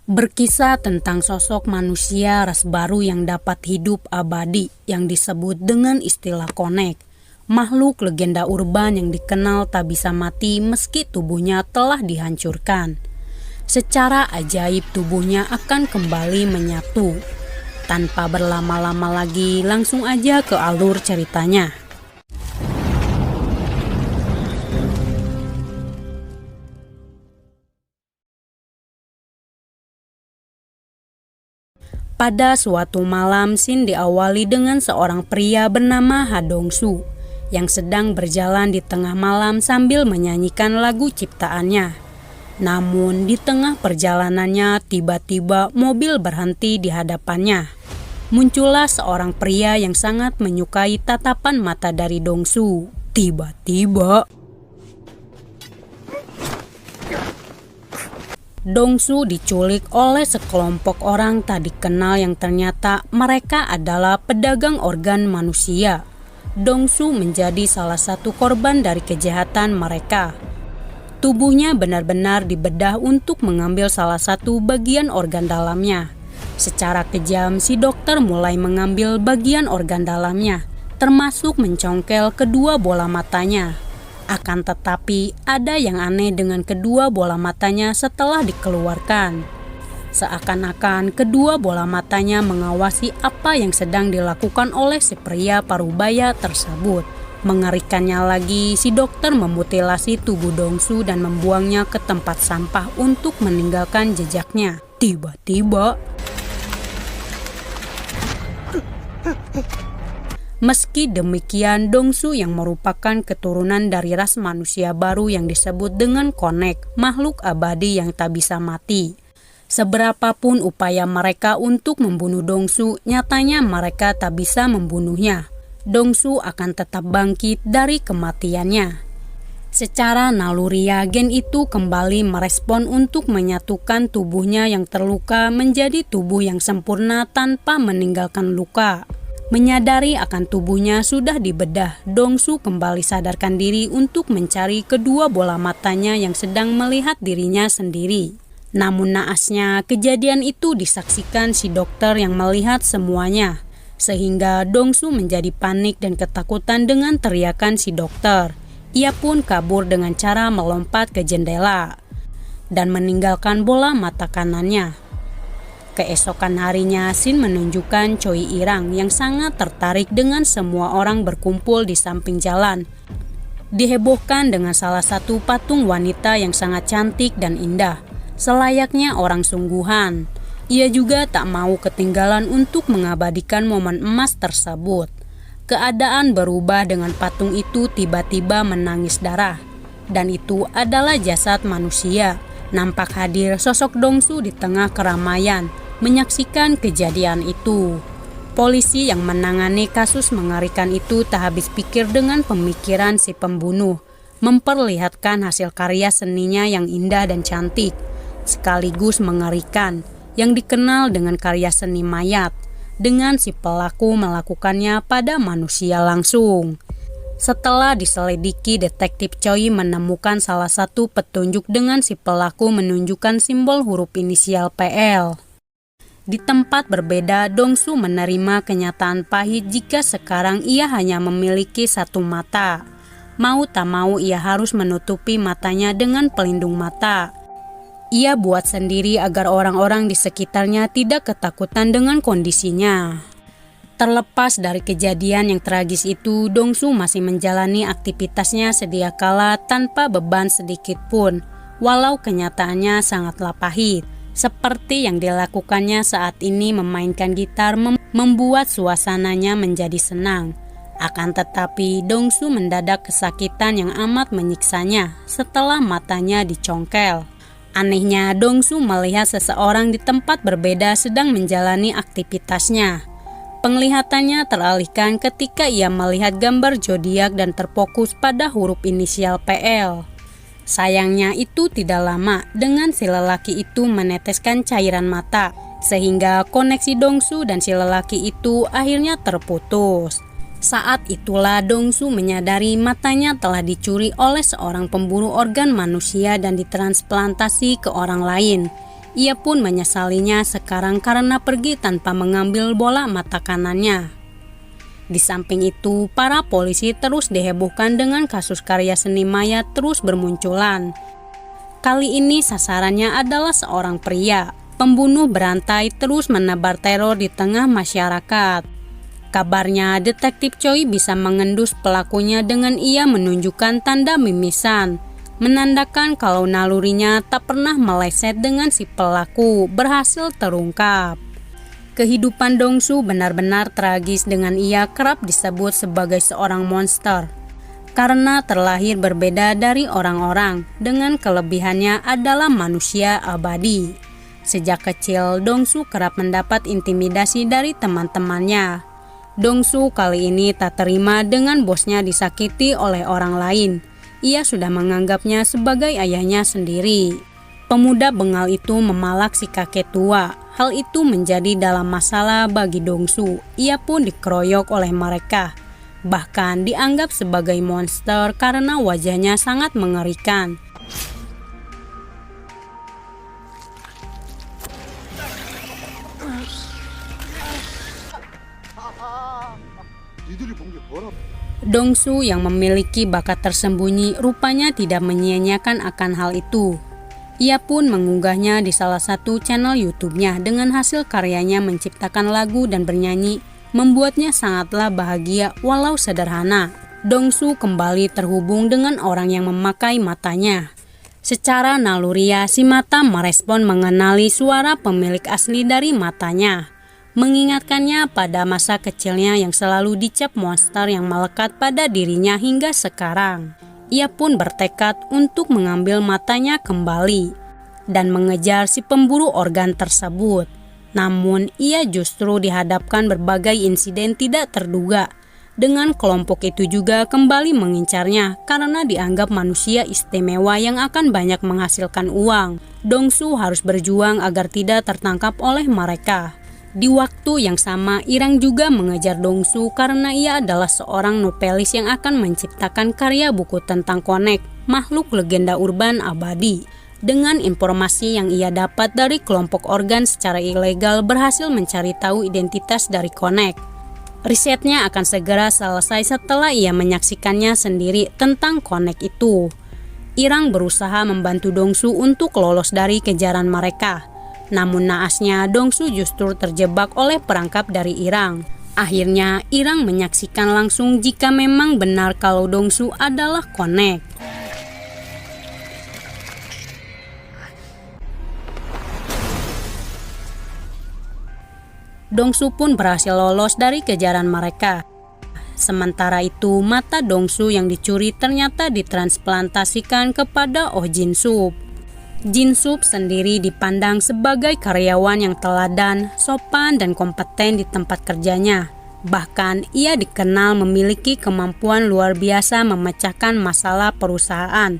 Berkisah tentang sosok manusia ras baru yang dapat hidup abadi yang disebut dengan istilah konek. Makhluk legenda urban yang dikenal tak bisa mati meski tubuhnya telah dihancurkan. Secara ajaib tubuhnya akan kembali menyatu. Tanpa berlama-lama lagi, langsung aja ke alur ceritanya. Pada suatu malam, scene diawali dengan seorang pria bernama Ha Dong-su yang sedang berjalan di tengah malam sambil menyanyikan lagu ciptaannya. Namun di tengah perjalanannya tiba-tiba mobil berhenti di hadapannya. Muncullah seorang pria yang sangat menyukai tatapan mata dari Dong-su. Tiba-tiba Dong-su diculik oleh sekelompok orang tak dikenal yang ternyata mereka adalah pedagang organ manusia. Dong-su menjadi salah satu korban dari kejahatan mereka. Tubuhnya benar-benar dibedah untuk mengambil salah satu bagian organ dalamnya. Secara kejam si dokter mulai mengambil bagian organ dalamnya, termasuk mencongkel kedua bola matanya. Akan tetapi ada yang aneh dengan kedua bola matanya setelah dikeluarkan. Seakan-akan kedua bola matanya mengawasi apa yang sedang dilakukan oleh si pria parubaya tersebut. Mengerikannya lagi, si dokter memutilasi tubuh Dong-su dan membuangnya ke tempat sampah untuk meninggalkan jejaknya. Tiba-tiba meski demikian, Dong-su yang merupakan keturunan dari ras manusia baru yang disebut dengan konek, makhluk abadi yang tak bisa mati. Seberapapun upaya mereka untuk membunuh Dong-su, nyatanya mereka tak bisa membunuhnya. Dong-su akan tetap bangkit dari kematiannya. Secara naluriah, gen itu kembali merespon untuk menyatukan tubuhnya yang terluka menjadi tubuh yang sempurna tanpa meninggalkan luka. Menyadari akan tubuhnya sudah dibedah, Dong-su kembali sadarkan diri untuk mencari kedua bola matanya yang sedang melihat dirinya sendiri. Namun naasnya, kejadian itu disaksikan si dokter yang melihat semuanya. Sehingga Dong-su menjadi panik dan ketakutan dengan teriakan si dokter. Ia pun kabur dengan cara melompat ke jendela dan meninggalkan bola mata kanannya. Keesokan harinya, Shin menunjukkan Choi Irang yang sangat tertarik dengan semua orang berkumpul di samping jalan. Dihebohkan dengan salah satu patung wanita yang sangat cantik dan indah, selayaknya orang sungguhan. Ia juga tak mau ketinggalan untuk mengabadikan momen emas tersebut. Keadaan berubah dengan patung itu tiba-tiba menangis darah, dan itu adalah jasad manusia. Nampak hadir sosok Dong-su di tengah keramaian menyaksikan kejadian itu. Polisi yang menangani kasus mengerikan itu tak habis pikir dengan pemikiran si pembunuh, memperlihatkan hasil karya seninya yang indah dan cantik, sekaligus mengerikan, yang dikenal dengan karya seni mayat, dengan si pelaku melakukannya pada manusia langsung. Setelah diselidiki, detektif Choi menemukan salah satu petunjuk dengan si pelaku menunjukkan simbol huruf inisial PL. Di tempat berbeda, Dong-su menerima kenyataan pahit jika sekarang ia hanya memiliki satu mata. Mau tak mau ia harus menutupi matanya dengan pelindung mata. Ia buat sendiri agar orang-orang di sekitarnya tidak ketakutan dengan kondisinya. Terlepas dari kejadian yang tragis itu, Dong-su masih menjalani aktivitasnya sedia kala tanpa beban sedikit pun, walau kenyataannya sangatlah pahit. Seperti yang dilakukannya saat ini memainkan gitar membuat suasananya menjadi senang. Akan tetapi Dong-su mendadak kesakitan yang amat menyiksanya setelah matanya dicongkel. Anehnya, Dong-su melihat seseorang di tempat berbeda sedang menjalani aktivitasnya. Penglihatannya teralihkan ketika ia melihat gambar zodiak dan terfokus pada huruf inisial PL. Sayangnya itu tidak lama dengan si lelaki itu meneteskan cairan mata, sehingga koneksi Dong-su dan si lelaki itu akhirnya terputus. Saat itulah Dong-su menyadari matanya telah dicuri oleh seorang pemburu organ manusia dan ditransplantasi ke orang lain. Ia pun menyesalinya sekarang karena pergi tanpa mengambil bola mata kanannya. Di samping itu, para polisi terus dihebohkan dengan kasus karya seni mayat terus bermunculan. Kali ini sasarannya adalah seorang pria. Pembunuh berantai terus menebar teror di tengah masyarakat. Kabarnya detektif Choi bisa mengendus pelakunya dengan ia menunjukkan tanda mimisan, menandakan kalau nalurinya tak pernah meleset dengan si pelaku berhasil terungkap. Kehidupan Dong-soo benar-benar tragis dengan ia kerap disebut sebagai seorang monster. Karena terlahir berbeda dari orang-orang, dengan kelebihannya adalah manusia abadi. Sejak kecil, Dong-soo kerap mendapat intimidasi dari teman-temannya. Dong-soo kali ini tak terima dengan bosnya disakiti oleh orang lain. Ia sudah menganggapnya sebagai ayahnya sendiri. Pemuda bengal itu memalak si kakek tua. Hal itu menjadi dalam masalah bagi Dong-soo. Ia pun dikeroyok oleh mereka. Bahkan dianggap sebagai monster karena wajahnya sangat mengerikan. Dong-soo yang memiliki bakat tersembunyi rupanya tidak menyia-nyiakan akan hal itu. Ia pun mengunggahnya di salah satu channel YouTube-nya dengan hasil karyanya menciptakan lagu dan bernyanyi, membuatnya sangatlah bahagia walau sederhana. Dong-soo kembali terhubung dengan orang yang memakai matanya. Secara naluriah, si mata merespon mengenali suara pemilik asli dari matanya, mengingatkannya pada masa kecilnya yang selalu dicap monster yang melekat pada dirinya hingga sekarang. Ia pun bertekad untuk mengambil matanya kembali dan mengejar si pemburu organ tersebut. Namun, ia justru dihadapkan berbagai insiden tidak terduga. Dengan kelompok itu juga kembali mengincarnya karena dianggap manusia istimewa yang akan banyak menghasilkan uang. Dong-soo harus berjuang agar tidak tertangkap oleh mereka. Di waktu yang sama, Irang juga mengejar Dong-soo karena ia adalah seorang novelis yang akan menciptakan karya buku tentang Konek, makhluk legenda urban abadi. Dengan informasi yang ia dapat dari kelompok organ secara ilegal berhasil mencari tahu identitas dari Konek. Risetnya akan segera selesai setelah ia menyaksikannya sendiri tentang Konek itu. Irang berusaha membantu Dong-soo untuk lolos dari kejaran mereka. Namun naasnya Dong-soo justru terjebak oleh perangkap dari Irang. Akhirnya Irang menyaksikan langsung jika memang benar kalau Dong-soo adalah Konek. Dong-soo pun berhasil lolos dari kejaran mereka. Sementara itu, mata Dong-soo yang dicuri ternyata ditransplantasikan kepada Oh Jin-sup. Jin-sup sendiri dipandang sebagai karyawan yang teladan, sopan, dan kompeten di tempat kerjanya. Bahkan, ia dikenal memiliki kemampuan luar biasa memecahkan masalah perusahaan.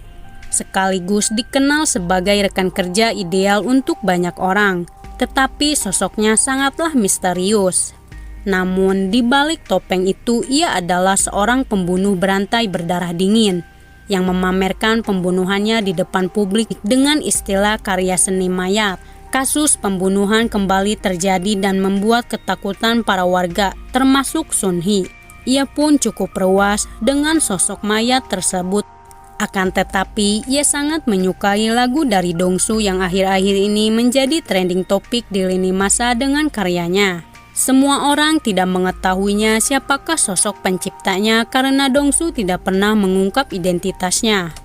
Sekaligus dikenal sebagai rekan kerja ideal untuk banyak orang. Tetapi sosoknya sangatlah misterius. Namun, di balik topeng itu, ia adalah seorang pembunuh berantai berdarah dingin yang memamerkan pembunuhannya di depan publik dengan istilah karya seni mayat. Kasus pembunuhan kembali terjadi dan membuat ketakutan para warga, termasuk Sun-hee. Ia pun cukup puas dengan sosok mayat tersebut. Akan tetapi, ia sangat menyukai lagu dari Dong-soo yang akhir-akhir ini menjadi trending topik di lini masa dengan karyanya. Semua orang tidak mengetahuinya siapakah sosok penciptanya karena Dong-soo tidak pernah mengungkap identitasnya.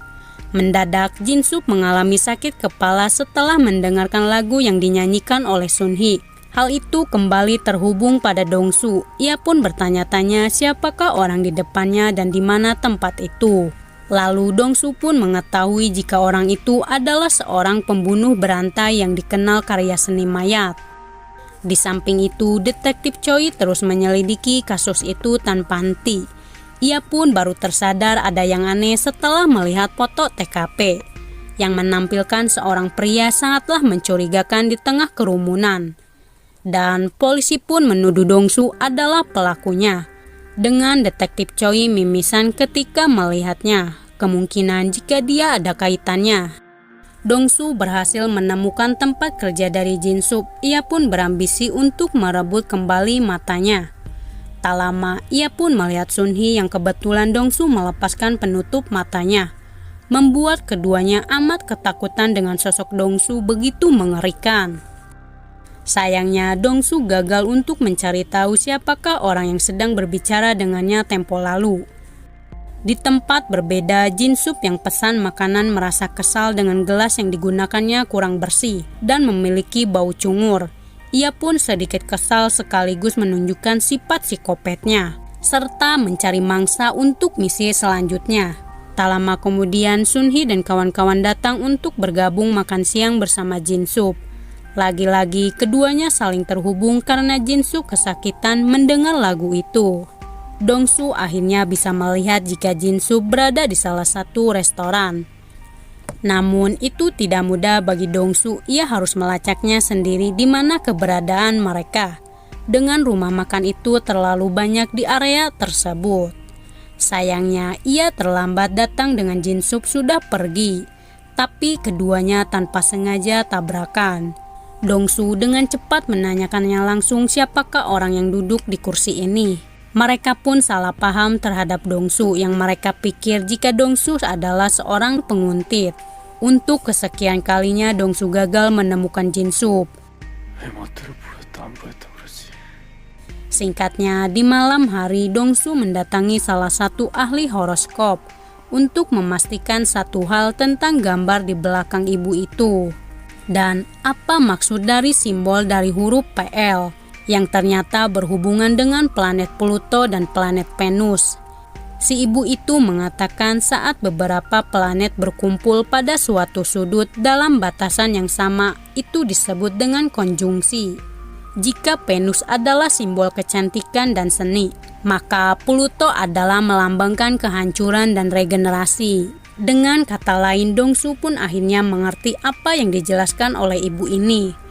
Mendadak, Jin-sup mengalami sakit kepala setelah mendengarkan lagu yang dinyanyikan oleh Sun-hee. Hal itu kembali terhubung pada Dong-soo. Ia pun bertanya-tanya siapakah orang di depannya dan di mana tempat itu. Lalu Dong-soo pun mengetahui jika orang itu adalah seorang pembunuh berantai yang dikenal karya seni mayat. Di samping itu, detektif Choi terus menyelidiki kasus itu tanpa henti. Ia pun baru tersadar ada yang aneh setelah melihat foto TKP yang menampilkan seorang pria sangatlah mencurigakan di tengah kerumunan. Dan polisi pun menuduh Dong-soo adalah pelakunya. Dengan detektif Choi mimisan ketika melihatnya, kemungkinan jika dia ada kaitannya. Dongsu berhasil menemukan tempat kerja dari Jinsup. Ia pun berambisi untuk merebut kembali matanya. Tak lama, ia pun melihat Sunhee yang kebetulan Dongsu melepaskan penutup matanya, membuat keduanya amat ketakutan dengan sosok Dongsu begitu mengerikan. Sayangnya, Dongsu gagal untuk mencari tahu siapakah orang yang sedang berbicara dengannya tempo lalu. Di tempat berbeda, Jinsup yang pesan makanan merasa kesal dengan gelas yang digunakannya kurang bersih dan memiliki bau cungur. Ia pun sedikit kesal sekaligus menunjukkan sifat psikopatnya, serta mencari mangsa untuk misi selanjutnya. Tak lama kemudian, Sunhee dan kawan-kawan datang untuk bergabung makan siang bersama Jinsup. Lagi-lagi keduanya saling terhubung karena Jinsup kesakitan mendengar lagu itu. Dongsu akhirnya bisa melihat jika Jinsup berada di salah satu restoran. Namun itu tidak mudah bagi Dongsu, ia harus melacaknya sendiri di mana keberadaan mereka. Dengan rumah makan itu terlalu banyak di area tersebut. Sayangnya ia terlambat datang dengan Jinsup sudah pergi, tapi keduanya tanpa sengaja tabrakan. Dongsu dengan cepat menanyakannya langsung siapakah orang yang duduk di kursi ini. Mereka pun salah paham terhadap Dongsu yang mereka pikir jika Dongsu adalah seorang penguntit. Untuk kesekian kalinya Dongsu gagal menemukan Jinsup. Singkatnya, di malam hari Dongsu mendatangi salah satu ahli horoskop untuk memastikan satu hal tentang gambar di belakang ibu itu. Dan apa maksud dari simbol dari huruf PL yang ternyata berhubungan dengan planet Pluto dan planet Venus. Si ibu itu mengatakan saat beberapa planet berkumpul pada suatu sudut dalam batasan yang sama, itu disebut dengan konjungsi. Jika Venus adalah simbol kecantikan dan seni, maka Pluto adalah melambangkan kehancuran dan regenerasi. Dengan kata lain, Dongsu pun akhirnya mengerti apa yang dijelaskan oleh ibu ini.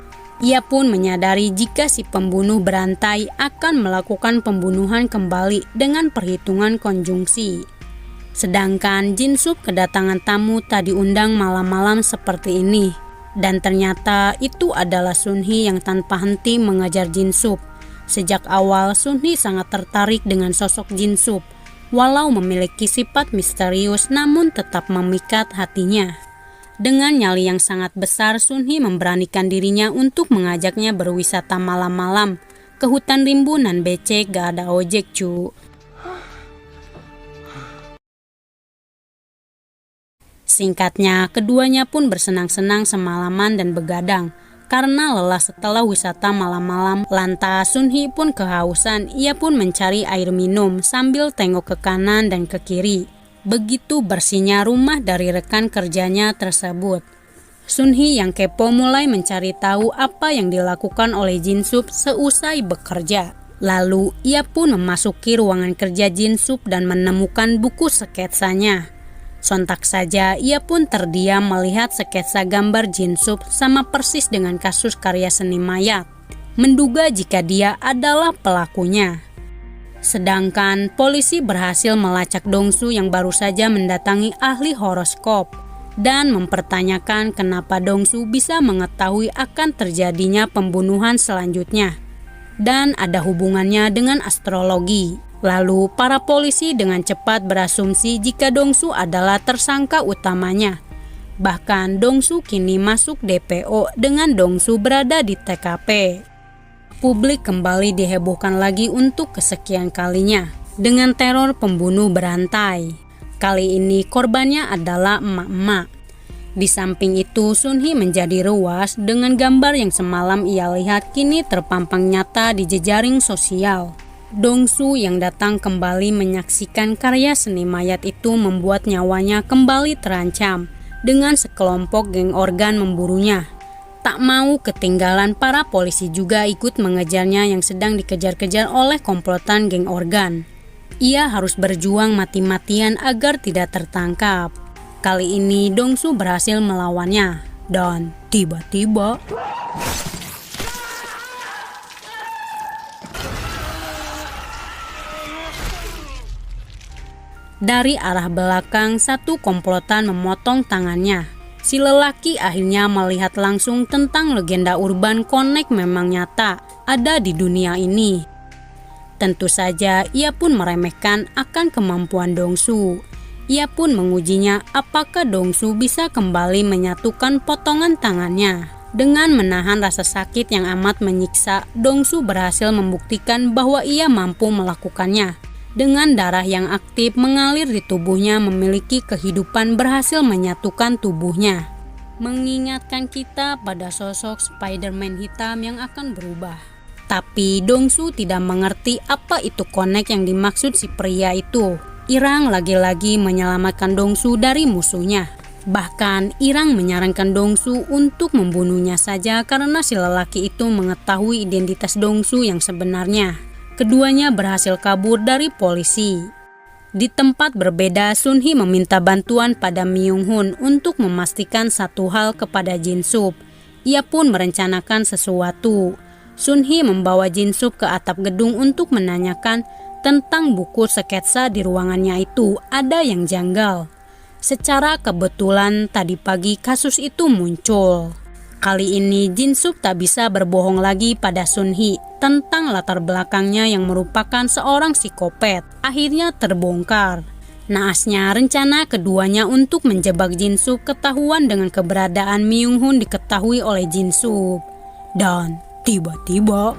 Ia pun menyadari jika si pembunuh berantai akan melakukan pembunuhan kembali dengan perhitungan konjungsi. Sedangkan Jinsup kedatangan tamu tak diundang malam-malam seperti ini. Dan ternyata itu adalah Sunhee yang tanpa henti mengejar Jinsup. Sejak awal Sunhee sangat tertarik dengan sosok Jinsup. Walau memiliki sifat misterius namun tetap memikat hatinya. Dengan nyali yang sangat besar, Sunhee memberanikan dirinya untuk mengajaknya berwisata malam-malam ke hutan rimbunan becek gak ada ojek cu. Singkatnya, keduanya pun bersenang-senang semalaman dan begadang. Karena lelah setelah wisata malam-malam, lantas Sunhee pun kehausan. Ia pun mencari air minum sambil tengok ke kanan dan ke kiri. Begitu bersihnya rumah dari rekan kerjanya tersebut. Sunhee yang kepo mulai mencari tahu apa yang dilakukan oleh Jinsup seusai bekerja. Lalu ia pun memasuki ruangan kerja Jinsup dan menemukan buku sketsanya. Sontak saja ia pun terdiam melihat sketsa gambar Jinsup sama persis dengan kasus karya seni mayat, menduga jika dia adalah pelakunya. Sedangkan polisi berhasil melacak Dongsu yang baru saja mendatangi ahli horoskop dan mempertanyakan kenapa Dongsu bisa mengetahui akan terjadinya pembunuhan selanjutnya dan ada hubungannya dengan astrologi. Lalu para polisi dengan cepat berasumsi jika Dongsu adalah tersangka utamanya. Bahkan Dongsu kini masuk DPO dengan Dongsu berada di TKP. Publik kembali dihebohkan lagi untuk kesekian kalinya dengan teror pembunuh berantai. Kali ini korbannya adalah emak-emak. Di samping itu, Sunhee menjadi ruas dengan gambar yang semalam ia lihat kini terpampang nyata di jejaring sosial. Dongsu yang datang kembali menyaksikan karya seni mayat itu membuat nyawanya kembali terancam dengan sekelompok geng organ memburunya. Tak mau ketinggalan, para polisi juga ikut mengejarnya yang sedang dikejar-kejar oleh komplotan geng organ. Ia harus berjuang mati-matian agar tidak tertangkap. Kali ini Dongsu berhasil melawannya. Dan tiba-tiba dari arah belakang satu komplotan memotong tangannya. Si Si lelaki akhirnya melihat langsung tentang legenda urban konek memang nyata ada di dunia ini. Tentu saja ia pun meremehkan akan kemampuan Dongsu. Ia pun mengujinya apakah Dongsu bisa kembali menyatukan potongan tangannya. Dengan menahan rasa sakit yang amat menyiksa, Dongsu berhasil membuktikan bahwa ia mampu melakukannya. Dengan darah yang aktif mengalir di tubuhnya memiliki kehidupan berhasil menyatukan tubuhnya. Mengingatkan kita pada sosok Spider-Man hitam yang akan berubah. Tapi Dongsu tidak mengerti apa itu konek yang dimaksud si pria itu. Irang lagi-lagi menyelamatkan Dongsu dari musuhnya. Bahkan Irang menyarankan Dongsu untuk membunuhnya saja karena si lelaki itu mengetahui identitas Dongsu yang sebenarnya. Keduanya berhasil kabur dari polisi. Di tempat berbeda, Sunhee meminta bantuan pada Myung-hun untuk memastikan satu hal kepada Jin-sup. Ia pun merencanakan sesuatu. Sunhee membawa Jin-sup ke atap gedung untuk menanyakan tentang buku sketsa di ruangannya itu ada yang janggal. Secara kebetulan tadi pagi kasus itu muncul. Kali ini Jin-sup tak bisa berbohong lagi pada Sunhee tentang latar belakangnya yang merupakan seorang psikopat. Akhirnya terbongkar. Naasnya rencana keduanya untuk menjebak Jin-sup ketahuan dengan keberadaan Myung-hun diketahui oleh Jin-sup. Dan tiba-tiba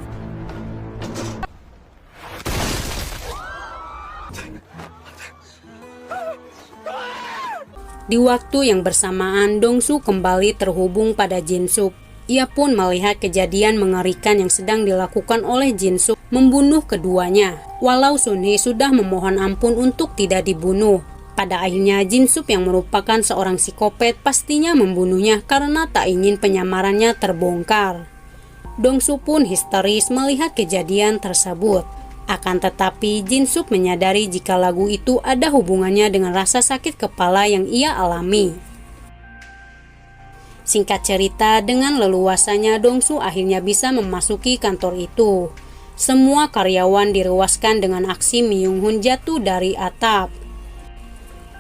di waktu yang bersamaan, Dongsu kembali terhubung pada Jin-sup. Ia pun melihat kejadian mengerikan yang sedang dilakukan oleh Jin-sup membunuh keduanya. Walau Sunhee sudah memohon ampun untuk tidak dibunuh, pada akhirnya Jin-sup yang merupakan seorang psikopat pastinya membunuhnya karena tak ingin penyamarannya terbongkar. Dongsu pun histeris melihat kejadian tersebut. Akan tetapi Jin-sup menyadari jika lagu itu ada hubungannya dengan rasa sakit kepala yang ia alami. Singkat cerita, dengan leluasanya Dongsu akhirnya bisa memasuki kantor itu. Semua karyawan direwaskan dengan aksi Myung-hun jatuh dari atap.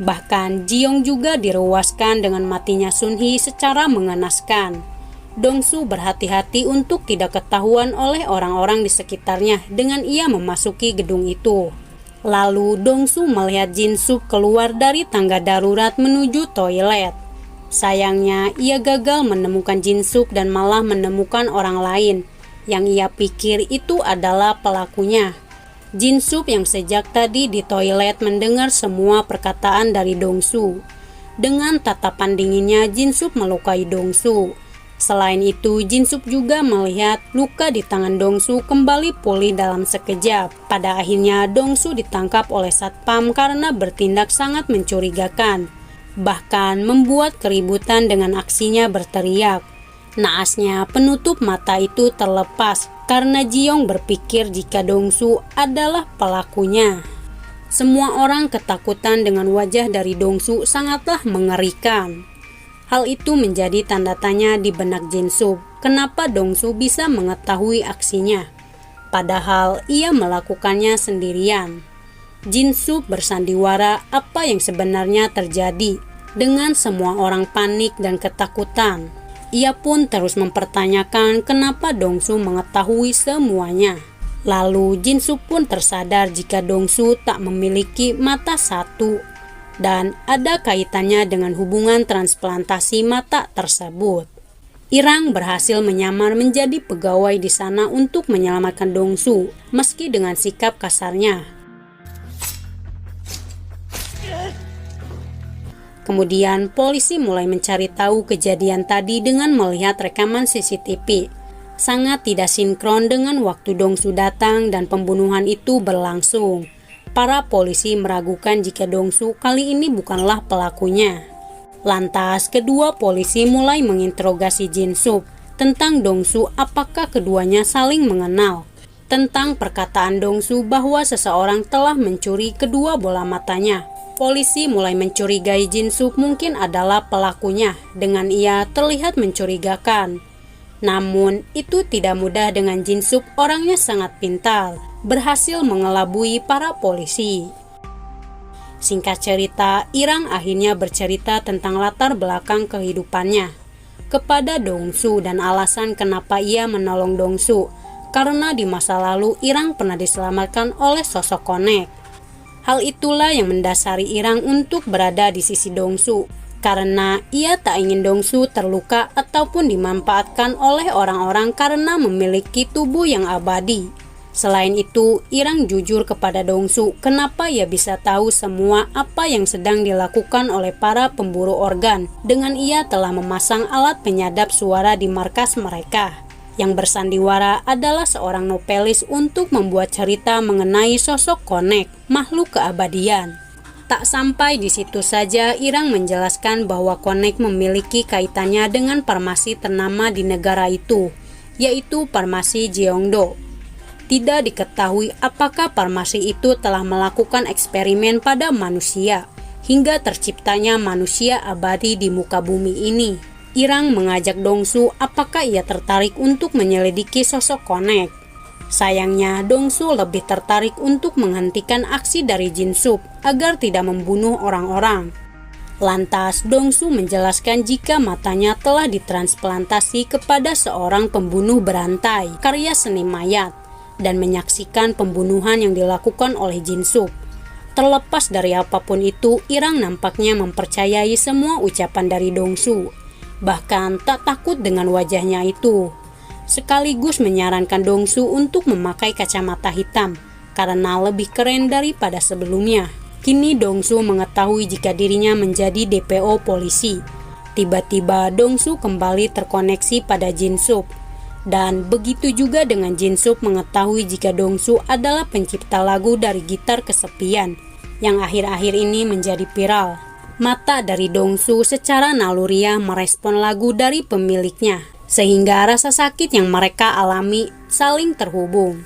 Bahkan Ji-young juga direwaskan dengan matinya Sunhee secara mengenaskan. Dongsu berhati-hati untuk tidak ketahuan oleh orang-orang di sekitarnya dengan ia memasuki gedung itu. Lalu Dongsu melihat Jin-sup keluar dari tangga darurat menuju toilet. Sayangnya ia gagal menemukan Jin-sup dan malah menemukan orang lain yang ia pikir itu adalah pelakunya. Jin-sup yang sejak tadi di toilet mendengar semua perkataan dari Dongsu. Dengan tatapan dinginnya Jin-sup melukai Dongsu. Selain itu, Jin-sup juga melihat luka di tangan Dongsu kembali pulih dalam sekejap. Pada akhirnya, Dongsu ditangkap oleh satpam karena bertindak sangat mencurigakan. Bahkan membuat keributan dengan aksinya berteriak. Naasnya, penutup mata itu terlepas karena Ji-young berpikir jika Dongsu adalah pelakunya. Semua orang ketakutan dengan wajah dari Dongsu sangatlah mengerikan. Hal itu menjadi tanda tanya di benak Jin-sup. Kenapa Dongsu bisa mengetahui aksinya? Padahal ia melakukannya sendirian. Jin-sup bersandiwara apa yang sebenarnya terjadi. Dengan semua orang panik dan ketakutan, ia pun terus mempertanyakan kenapa Dongsu mengetahui semuanya. Lalu Jin-sup pun tersadar jika Dongsu tak memiliki mata satu dan ada kaitannya dengan hubungan transplantasi mata tersebut. Irang berhasil menyamar menjadi pegawai di sana untuk menyelamatkan Dongsu, meski dengan sikap kasarnya. Kemudian polisi mulai mencari tahu kejadian tadi dengan melihat rekaman CCTV. Sangat tidak sinkron dengan waktu Dongsu datang dan pembunuhan itu berlangsung. Para polisi meragukan jika Dongsu kali ini bukanlah pelakunya. Lantas kedua polisi mulai menginterogasi Jin-sup tentang Dongsu apakah keduanya saling mengenal. Tentang perkataan Dongsu bahwa seseorang telah mencuri kedua bola matanya. Polisi mulai mencurigai Jin-sup mungkin adalah pelakunya dengan ia terlihat mencurigakan. Namun itu tidak mudah dengan Jin-sup, orangnya sangat pintar, berhasil mengelabui para polisi. Singkat cerita, Irang akhirnya bercerita tentang latar belakang kehidupannya kepada Dongsu dan alasan kenapa ia menolong Dongsu, karena di masa lalu Irang pernah diselamatkan oleh sosok Konek. Hal itulah yang mendasari Irang untuk berada di sisi Dongsu, karena ia tak ingin Dongsu terluka ataupun dimanfaatkan oleh orang-orang karena memiliki tubuh yang abadi. Selain itu, Irang jujur kepada Dongsu kenapa ia bisa tahu semua apa yang sedang dilakukan oleh para pemburu organ dengan ia telah memasang alat penyadap suara di markas mereka. Yang bersandiwara adalah seorang novelis untuk membuat cerita mengenai sosok Konek, makhluk keabadian. Tak sampai di situ saja, Irang menjelaskan bahwa Konek memiliki kaitannya dengan farmasi ternama di negara itu, yaitu farmasi Jeongdo. Tidak diketahui apakah farmasi itu telah melakukan eksperimen pada manusia hingga terciptanya manusia abadi di muka bumi ini. Irang mengajak Dongsu apakah ia tertarik untuk menyelidiki sosok Konek. Sayangnya Dongsu lebih tertarik untuk menghentikan aksi dari Jinsup agar tidak membunuh orang-orang. Lantas Dongsu menjelaskan jika matanya telah ditransplantasi kepada seorang pembunuh berantai karya seni mayat dan menyaksikan pembunuhan yang dilakukan oleh Jinsup. Terlepas dari apapun itu, Irang nampaknya mempercayai semua ucapan dari Dongsu, bahkan tak takut dengan wajahnya itu. Sekaligus menyarankan Dongsu untuk memakai kacamata hitam karena lebih keren daripada sebelumnya. Kini Dongsu mengetahui jika dirinya menjadi DPO polisi. Tiba-tiba Dongsu kembali terkoneksi pada Jinsup. Dan begitu juga dengan Jinsup mengetahui jika Dongsu adalah pencipta lagu dari Gitar Kesepian yang akhir-akhir ini menjadi viral. Mata dari Dongsu secara naluriah merespon lagu dari pemiliknya, sehingga rasa sakit yang mereka alami saling terhubung.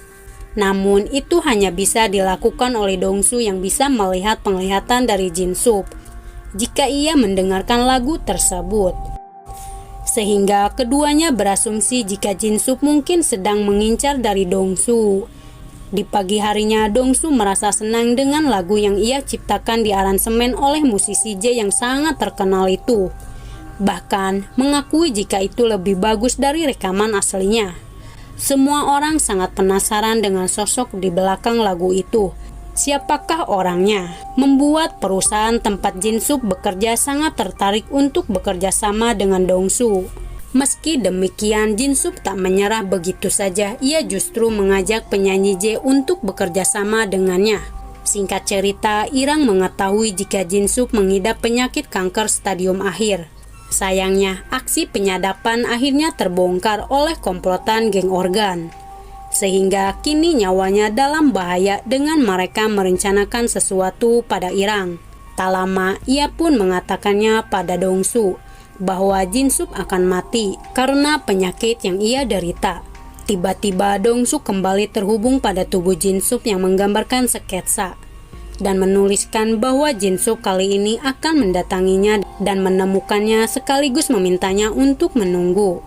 Namun itu hanya bisa dilakukan oleh Dongsu yang bisa melihat penglihatan dari Jinsup jika ia mendengarkan lagu tersebut. Sehingga keduanya berasumsi jika Jinsup mungkin sedang mengincar dari Dongsu. Di pagi harinya, Dongsu merasa senang dengan lagu yang ia ciptakan di aransemen oleh musisi J yang sangat terkenal itu. Bahkan mengakui jika itu lebih bagus dari rekaman aslinya. Semua orang sangat penasaran dengan sosok di belakang lagu itu. Siapakah orangnya? Membuat perusahaan tempat Jinsup bekerja sangat tertarik untuk bekerja sama dengan Dongsu. Meski demikian, Jinsup tak menyerah begitu saja. Ia justru mengajak penyanyi J untuk bekerja sama dengannya. Singkat cerita, Irang mengetahui jika Jinsup mengidap penyakit kanker stadium akhir. Sayangnya, aksi penyadapan akhirnya terbongkar oleh komplotan geng organ. Sehingga kini nyawanya dalam bahaya dengan mereka merencanakan sesuatu pada Irang. Tak lama ia pun mengatakannya pada Dongsu bahwa Jinsup akan mati karena penyakit yang ia derita. Tiba-tiba Dongsu kembali terhubung pada tubuh Jinsup yang menggambarkan sketsa dan menuliskan bahwa Jinsup kali ini akan mendatanginya dan menemukannya sekaligus memintanya untuk menunggu.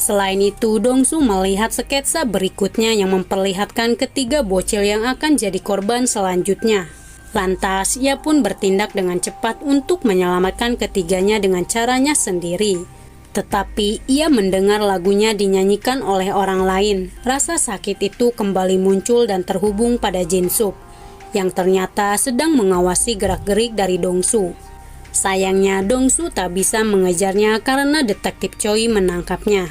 Selain itu, Dongsu melihat sketsa berikutnya yang memperlihatkan ketiga bocil yang akan jadi korban selanjutnya. Lantas, ia pun bertindak dengan cepat untuk menyelamatkan ketiganya dengan caranya sendiri. Tetapi, ia mendengar lagunya dinyanyikan oleh orang lain. Rasa sakit itu kembali muncul dan terhubung pada Jinsup, yang ternyata sedang mengawasi gerak-gerik dari Dongsu. Sayangnya, Dongsu tak bisa mengejarnya karena detektif Choi menangkapnya.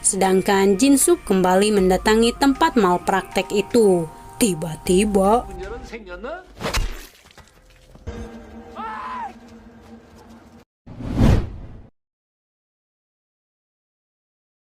Sedangkan Jinsup kembali mendatangi tempat malpraktek itu. Tiba-tiba